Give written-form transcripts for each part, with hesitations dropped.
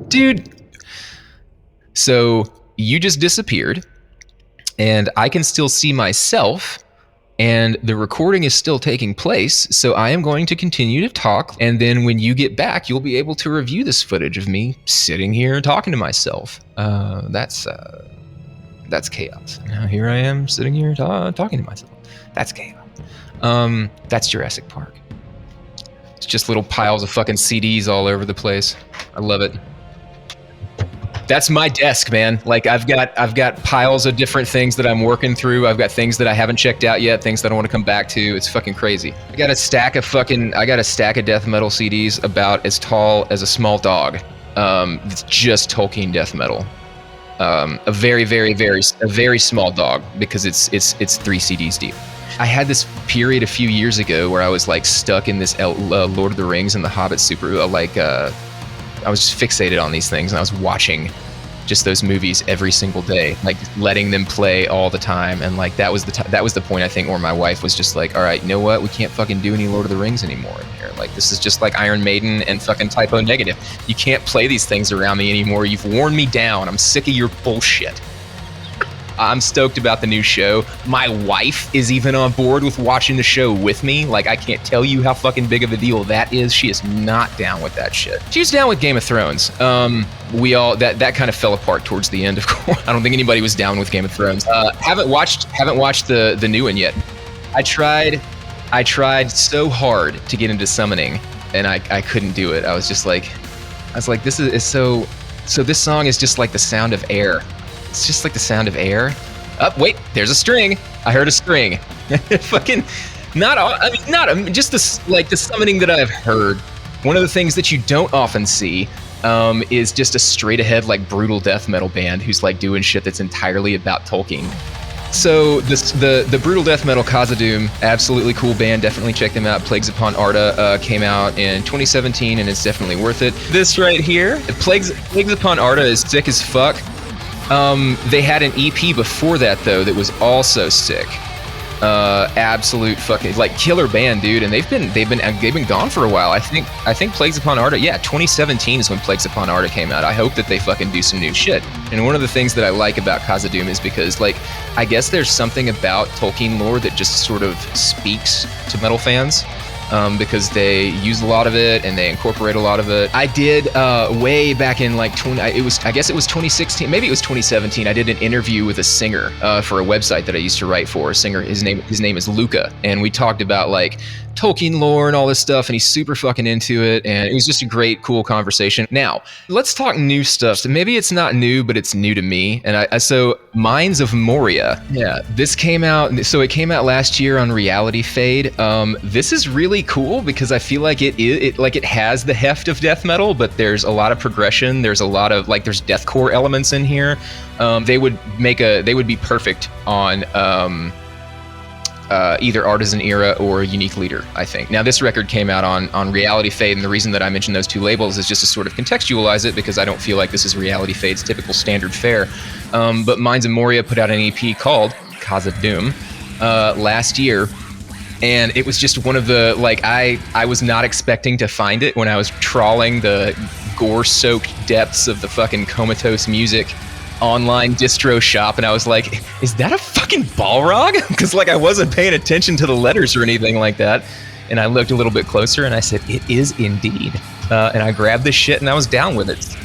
Dude. So you just disappeared, and I can still see myself, and the recording is still taking place, so I am going to continue to talk, and then when you get back, you'll be able to review this footage of me sitting here talking to myself. That's chaos. Now here I am sitting here talking to myself. That's chaos. That's Jurassic Park. It's just little piles of fucking CDs all over the place. I love it. That's my desk, man. Like I've got piles of different things that I'm working through. I've got things that I haven't checked out yet, things that I want to come back to. It's fucking crazy. I got a stack of death metal CDs about as tall as a small dog. It's just Tolkien death metal. A very small dog, because it's 3 CDs deep. I had this period a few years ago where I was like stuck in this Lord of the Rings and the Hobbit I was just fixated on these things, and I was watching just those movies every single day, like letting them play all the time. And like that was the point, I think, where my wife was just like, all right, you know what, we can't fucking do any Lord of the Rings anymore in here. Like this is just like Iron Maiden and fucking Typo Negative. You can't play these things around me anymore. You've worn me down. I'm sick of your bullshit. I'm stoked about the new show. My wife is even on board with watching the show with me. Like, I can't tell you how fucking big of a deal that is. She is not down with that shit. She's down with Game of Thrones. That kind of fell apart towards the end, of course. I don't think anybody was down with Game of Thrones. Haven't watched the new one yet. I tried so hard to get into summoning, and I couldn't do it. I was like, this is so this song is just like the sound of air. It's just like the sound of air. Oh, wait, there's a string. I heard a string. Fucking, just the summoning that I've heard. One of the things that you don't often see is just a straight ahead like brutal death metal band who's like doing shit that's entirely about Tolkien. So the brutal death metal KHAZADDUM, absolutely cool band. Definitely check them out. Plagues Upon Arda came out in 2017, and it's definitely worth it. This right here, Plagues Upon Arda is sick as fuck. They had an EP before that though that was also sick. Absolute fucking like killer band, dude, and they've been gone for a while. I think Plagues Upon Arda, 2017 is when Plagues Upon Arda came out. I hope that they fucking do some new shit. And one of the things that I like about KHAZADDUM is because, like, I guess there's something about Tolkien lore that just sort of speaks to metal fans. Because they use a lot of it and they incorporate a lot of it. I did way back in like I guess it was 2016, maybe it was 2017. I did an interview with a singer for a website that I used to write for. A singer, his name is Luca, and we talked about like Tolkien lore and all this stuff, and he's super fucking into it, and it was just a great, cool conversation. Now, let's talk new stuff. So maybe it's not new, but it's new to me. And so Mines of Moria. Yeah, this came out. So it came out last year on Reality Fade. This is really cool because I feel like it has the heft of death metal, but there's a lot of progression. There's a lot of like there's deathcore elements in here. They would be perfect on either Artisan Era or Unique Leader, I think. Now, this record came out on Reality Fade, and the reason that I mention those two labels is just to sort of contextualize it, because I don't feel like this is Reality Fade's typical standard fare. But Mines of Moria put out an EP called KHAZADDUM last year, and it was just one of the, like, I was not expecting to find it when I was trawling the gore-soaked depths of the fucking Comatose Music online distro shop, and I was like, is that a fucking Balrog? Because like I wasn't paying attention to the letters or anything like that, and I looked a little bit closer and I said, it is indeed, and I grabbed this shit and I was down with it.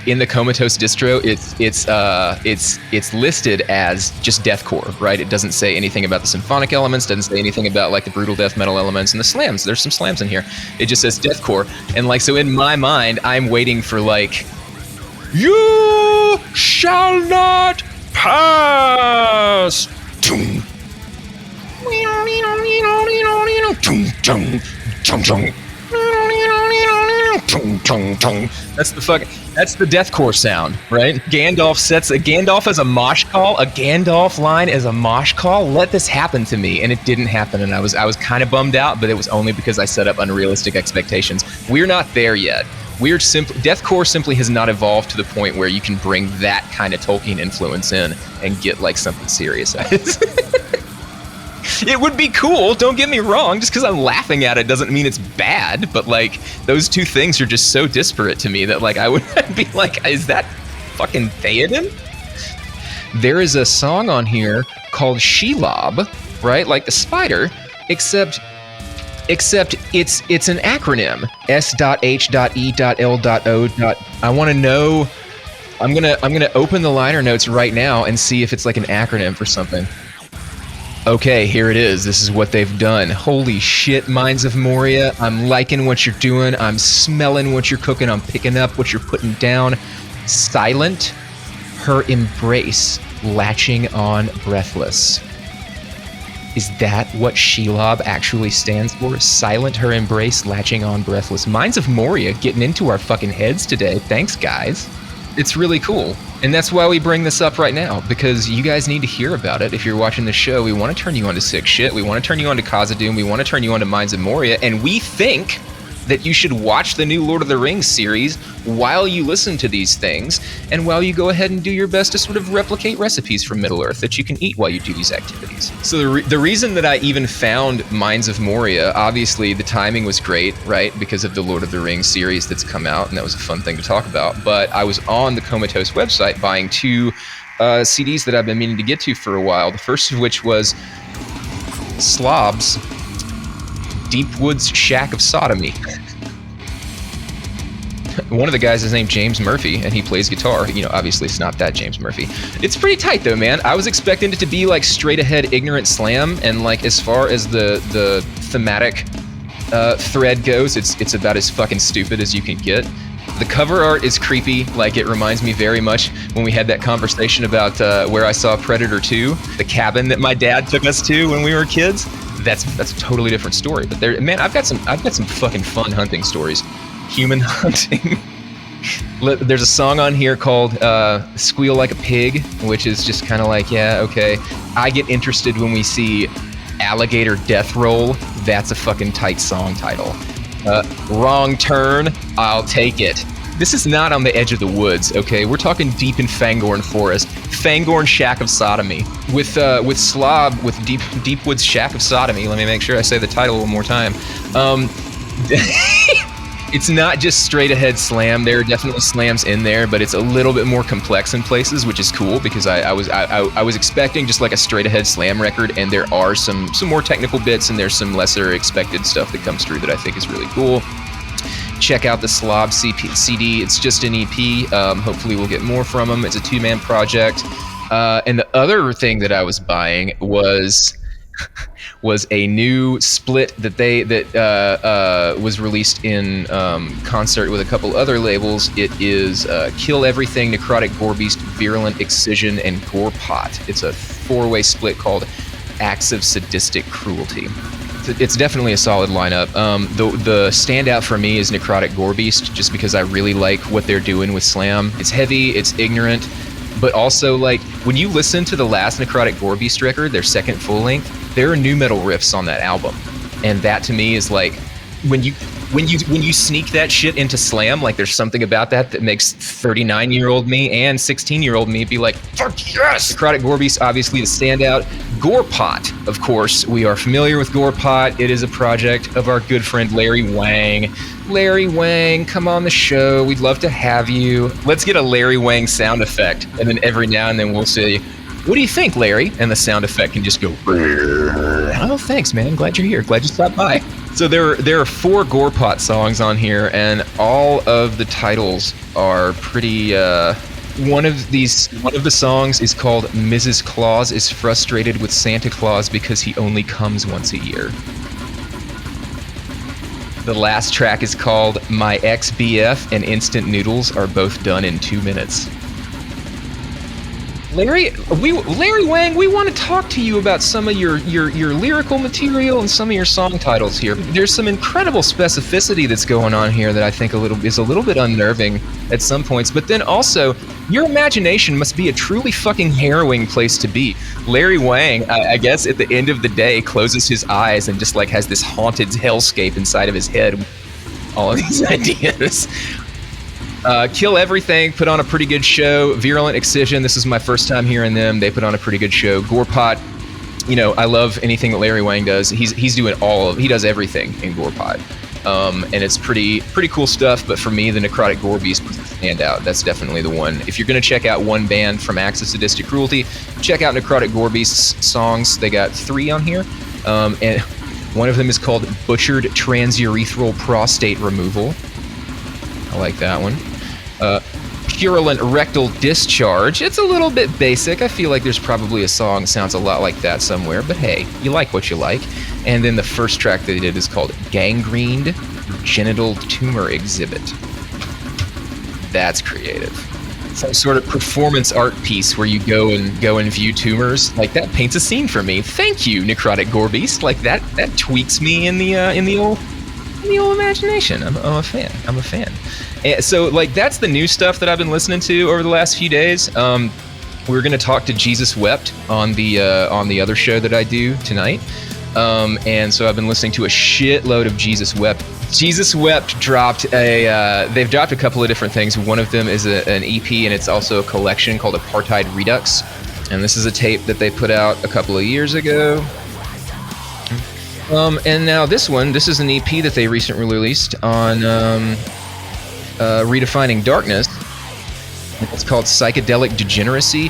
In the Comatose distro, it's listed as just deathcore, right? It doesn't say anything about the symphonic elements, doesn't say anything about like the brutal death metal elements and the slams. There's some slams in here. It just says deathcore, and like, so in my mind I'm waiting for like, you shall not pass. That's the deathcore sound, right? Gandalf as a mosh call, a Gandalf line as a mosh call. Let this happen to me, and it didn't happen, and I was kind of bummed out, but it was only because I set up unrealistic expectations. We're not there yet. Deathcore simply has not evolved to the point where you can bring that kind of Tolkien influence in and get like something serious. It would be cool, don't get me wrong. Just because I'm laughing at it doesn't mean it's bad. But like, those two things are just so disparate to me that like I would be like, is that fucking Theoden? There is a song on here called SLOB, right? Like the spider, except it's an acronym. S.H.E.L.O. I want to know. I'm gonna open the liner notes right now and see if it's like an acronym for something. Okay, here it is. This is what they've done. Holy shit, Minds of Moria. I'm liking what you're doing. I'm smelling what you're cooking. I'm picking up what you're putting down. Silent her embrace, latching on breathless. Is that what SLOB actually stands for? Silent her embrace, latching on breathless. Minds of Moria getting into our fucking heads today. Thanks, guys. It's really cool. And that's why we bring this up right now, because you guys need to hear about it. If you're watching the show, we want to turn you on to sick shit. We want to turn you on to KHAZADDUM. We want to turn you on to Minds of Moria. And we think that you should watch the new Lord of the Rings series while you listen to these things, and while you go ahead and do your best to sort of replicate recipes from Middle-earth that you can eat while you do these activities. So the reason that I even found Minds of Moria, obviously the timing was great, right? Because of the Lord of the Rings series that's come out, and that was a fun thing to talk about. But I was on the Comatose website buying two CDs that I've been meaning to get to for a while. The first of which was SLOB's Deep Woods Shack of Sodomy. One of the guys is named James Murphy, and he plays guitar. You know, obviously it's not that James Murphy. It's pretty tight though, man. I was expecting it to be like straight ahead ignorant slam, and like as far as the thematic thread goes, it's about as fucking stupid as you can get. The cover art is creepy. Like, it reminds me very much when we had that conversation about where I saw Predator 2, the cabin that my dad took us to when we were kids. That's a totally different story. But there, man, I've got some fucking fun hunting stories. Human hunting. There's a song on here called Squeal Like a Pig, which is just kind of like, yeah, okay. I get interested when we see Alligator Death Roll. That's a fucking tight song title. Wrong Turn, I'll Take It. This is not on the edge of the woods, okay? We're talking deep in Fangorn Forest. Fangorn Shack of Sodomy. With SLOB, with Deep Woods Shack of Sodomy, let me make sure I say the title one more time. It's not just straight ahead slam. There are definitely slams in there, but it's a little bit more complex in places, which is cool because I was expecting just like a straight ahead slam record, and there are some more technical bits, and there's some lesser expected stuff that comes through that I think is really cool. Check out the SLOB CD. It's just an EP. Hopefully we'll get more from them. It's a 2-man project. And the other thing that I was buying was a new split that was released in concert with a couple other labels. It is Kill Everything, NECROTIGOREBEAST, Virulent Excision, and GOREPOT. It's a 4-way split called Acts of Sadistic Cruelty. It's definitely a solid lineup. The standout for me is NECROTIGOREBEAST, just because I really like what they're doing with slam. It's heavy, it's ignorant, but also, like, when you listen to the last NECROTIGOREBEAST record, their second full length, there are nu metal riffs on that album, and that to me is like, when you sneak that shit into slam, like, there's something about that makes 39-year-old me and 16-year-old me be like, fuck yes! NECROTIGOREBEAST, obviously the standout. GOREPOT, of course, we are familiar with GOREPOT. It is a project of our good friend Larry Wang. Larry Wang, come on the show. We'd love to have you. Let's get a Larry Wang sound effect, and then every now and then we'll say, what do you think, Larry? And the sound effect can just go, oh, thanks, man. Glad you're here. Glad you stopped by. So there are 4 GOREPOT songs on here, and all of the titles are pretty... One of the songs is called Mrs. Claus is Frustrated with Santa Claus because he only comes once a year. The last track is called My Ex-BF and Instant Noodles are both done in 2 minutes. Larry Wang, we want to talk to you about some of your lyrical material and some of your song titles here. There's some incredible specificity that's going on here that I think is a little bit unnerving at some points, but then also, your imagination must be a truly fucking harrowing place to be. Larry Wang, I guess at the end of the day, closes his eyes and just like has this haunted hellscape inside of his head with all of these ideas. Kill Everything put on a pretty good show. Virulent Excision, this is my first time hearing them. They put on a pretty good show. GOREPOT, you know, I love anything that Larry Wang does. He's doing he does everything in GOREPOT. And it's pretty cool stuff, but for me, the NECROTICGOREBEAST was the standout. That's definitely the one. If you're going to check out one band from acts of sadistic cruelty, check out NECROTICGOREBEAST's songs. They got 3 on here, and one of them is called Butchered Transurethral Prostate Removal. I like that one. Purulent Rectal Discharge. It's a little bit basic. I feel like there's probably a song that sounds a lot like that somewhere, but hey, you like what you like. And then the first track they did is called Gangrened Genital Tumor Exhibit. That's creative. Some sort of performance art piece where you go and view tumors. Like, that paints a scene for me. Thank you, NECROTICGOREBEAST. Like, that tweaks me in the old imagination. I'm a fan. I'm a fan. And so, like, that's the new stuff that I've been listening to over the last few days. We're gonna talk to Jesus Wept on the other show that I do tonight. And so I've been listening to a shitload of Jesus Wept. Jesus Wept dropped they've dropped a couple of different things. One of them is an EP, and it's also a collection called Apartheid Redux. And this is a tape that they put out a couple of years ago. And now this is an EP that they recently released on Redefining Darkness. It's called Psychedelic Degeneracy.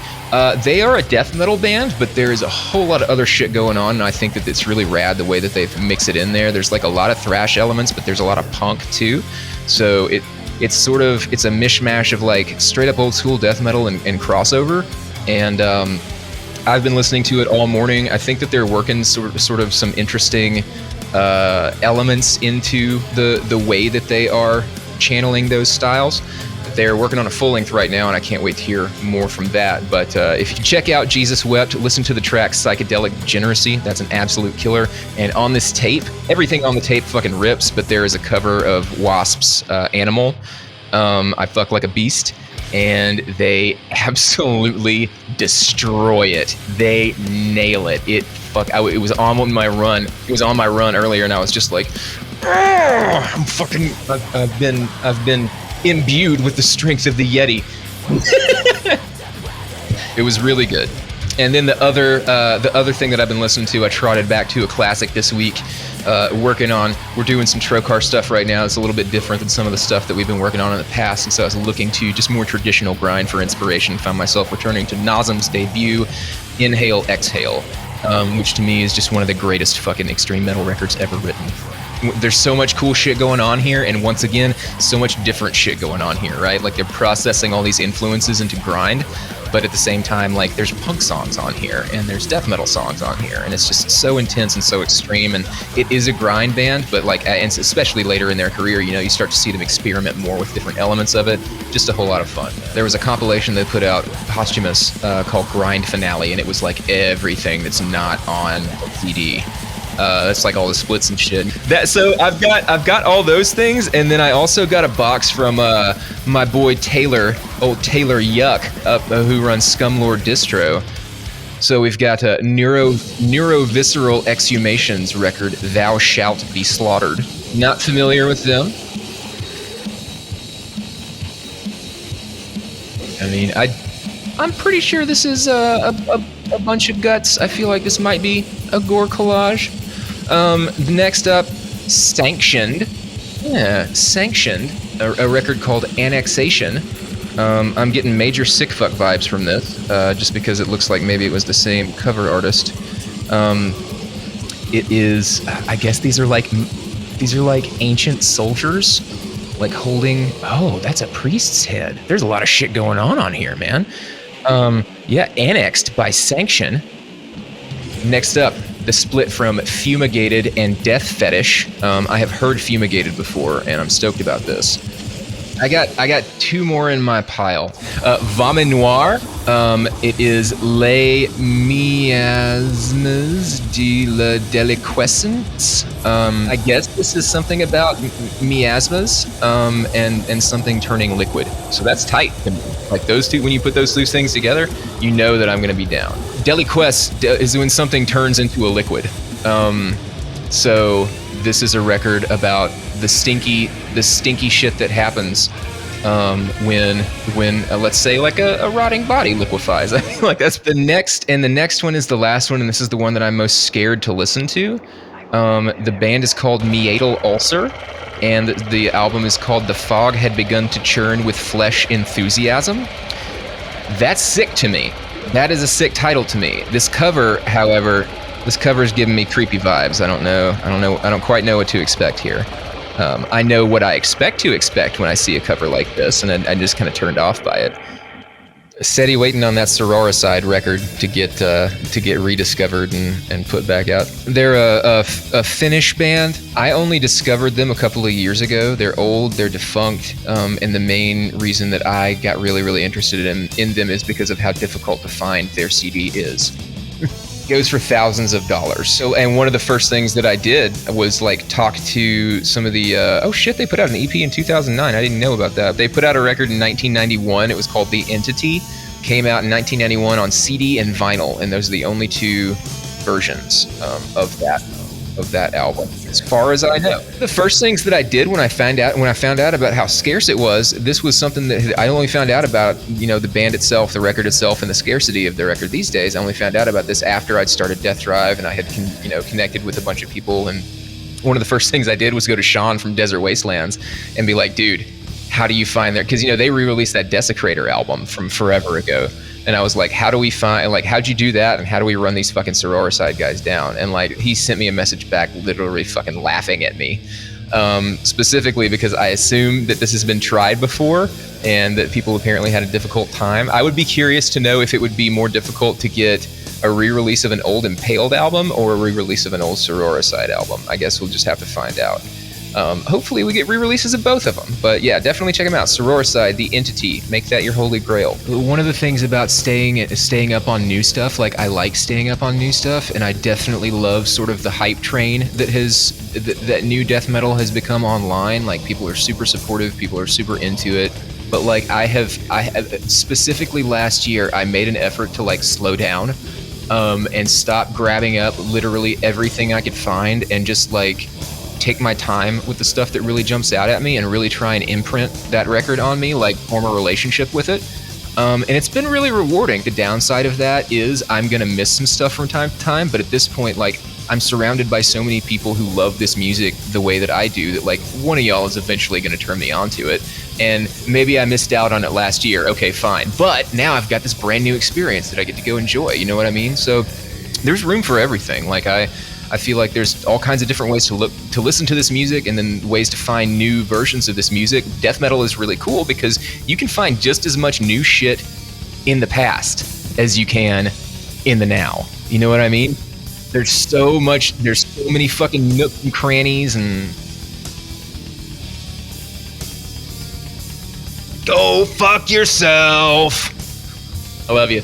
They are a death metal band, but there is a whole lot of other shit going on, and I think that it's really rad the way that they mix it in there. There's like a lot of thrash elements, but there's a lot of punk too. So it's a mishmash of like straight up old school death metal and crossover. And I've been listening to it all morning. I think that they're working sort of some interesting elements into the way that they are channeling those styles. They're working on a full length right now, and I can't wait to hear more from that. But if you check out Jesus Wept, listen to the track Psychedelic Degeneracy. That's an absolute killer. And on this tape, everything on the tape fucking rips, but there is a cover of Wasp's Animal, I Fuck Like a Beast, and they absolutely destroy it. They nail it. It was on my run. It was on my run earlier, and I was just like, I've been imbued with the strength of the Yeti. It was really good. And then the other thing that I've been listening to, I trotted back to a classic this week. We're doing some TROCAR stuff right now. It's a little bit different than some of the stuff that we've been working on in the past, and so I was looking to just more traditional grind for inspiration. Found myself returning to Nazem's debut, Inhale Exhale, which to me is just one of the greatest fucking extreme metal records ever written. There's so much cool shit going on here, and once again, so much different shit going on here, right? Like, they're processing all these influences into grind, but at the same time, like, there's punk songs on here, and there's death metal songs on here, and it's just so intense and so extreme, and it is a grind band, but like, and especially later in their career, you know, you start to see them experiment more with different elements of it. Just a whole lot of fun. There was a compilation they put out, posthumous, called Grind Finale, and it was like everything that's not on CD. That's like all the splits and shit. So I've got all those things, and then I also got a box from my boy Taylor, old Taylor Yuck, who runs Scumlord Distro. So we've got a NEUROVISCERAL Exhumation's record, Thou Shalt Be Slaughtered. Not familiar with them. I mean, I'm pretty sure this is a bunch of guts. I feel like this might be a gore collage. Next up, Sanctioned. Yeah, Sanctioned, a record called Annexation. I'm getting major sick fuck vibes from this, just because it looks like maybe it was the same cover artist. It is, I guess these are like ancient soldiers, like holding, oh, that's a priest's head. There's a lot of shit going on here, man. Yeah, Annexed by Sanction. Next up, the split from Fumigated and Death Fetish. I have heard Fumigated before, and I'm stoked about this. I got 2 more in my pile. Vomit Noir. It is Les Miasmes de la Deliquescence. I guess this is something about miasmas and something turning liquid. So that's tight. Like, those two, when you put those two things together, you know that I'm going to be down. Deliquesce is when something turns into a liquid. So this is a record about the stinky shit that happens when let's say like a rotting body liquefies. I feel like that's the next, and the next one is the last one, and this is the one that I'm most scared to listen to. The band is called Meatal Ulcer, and the album is called The Fog Had Begun to Churn with Flesh Enthusiasm. That's sick to me. That is a sick title to me. This cover, however, this cover is giving me creepy vibes. I don't quite know what to expect here. I know what I expect to expect when I see a cover like this, and I'm just kind of turned off by it. Steady waiting on that Sororicide record to get rediscovered and put back out. They're a Finnish band. I only discovered them a couple of years ago. They're old, they're defunct, and the main reason that I got really interested in them is because of how difficult to find their CD is. Goes for thousands of dollars. So, and one of the first things that I did was like talk to some of the oh shit, they put out an EP in 2009. I didn't know about that. They put out a record in 1991. It was called The Entity. Came out in 1991 on CD and vinyl, and those are the only two versions of that album, as far as I know. The first things that I did when I found out about how scarce it was, this was something that I only found out about, the band itself, the record itself, and the scarcity of the record these days. I only found out about this after I'd started Death Drive, and I had connected with a bunch of people. And one of the first things I did was go to Sean from Desert Wastelands and be like, dude, how do you find their, because they re-released that Desecrator album from forever ago. And I was like, how do we find, like, how'd you do that? And how do we run these fucking Sororicide guys down? And like, he sent me a message back literally fucking laughing at me. Specifically because I assume that this has been tried before and that people apparently had a difficult time. I would be curious to know if it would be more difficult to get a re-release of an old Impaled album or a re-release of an old Sororicide album. I guess we'll just have to find out. Hopefully we get re-releases of both of them. But yeah, definitely check them out. Sororicide, The Entity. Make that your holy grail. One of the things about staying up on new stuff, like I like staying up on new stuff, and I definitely love sort of the hype train that new death metal has become online. Like, people are super supportive, people are super into it. But like I have specifically last year, I made an effort to like slow down and stop grabbing up literally everything I could find and just like take my time with the stuff that really jumps out at me and really try and imprint that record on me, like form a relationship with it. And it's been really rewarding. The downside of that is I'm gonna miss some stuff from time to time, but at this point, like, I'm surrounded by so many people who love this music the way that I do that like one of y'all is eventually gonna turn me onto it. And maybe I missed out on it last year, okay, fine. But now I've got this brand new experience that I get to go enjoy, you know what I mean? So there's room for everything. Like I feel like there's all kinds of different ways to listen to this music, and then ways to find new versions of this music. Death metal is really cool because you can find just as much new shit in the past as you can in the now. You know what I mean? There's so many fucking nooks and crannies, and go fuck yourself. I love you.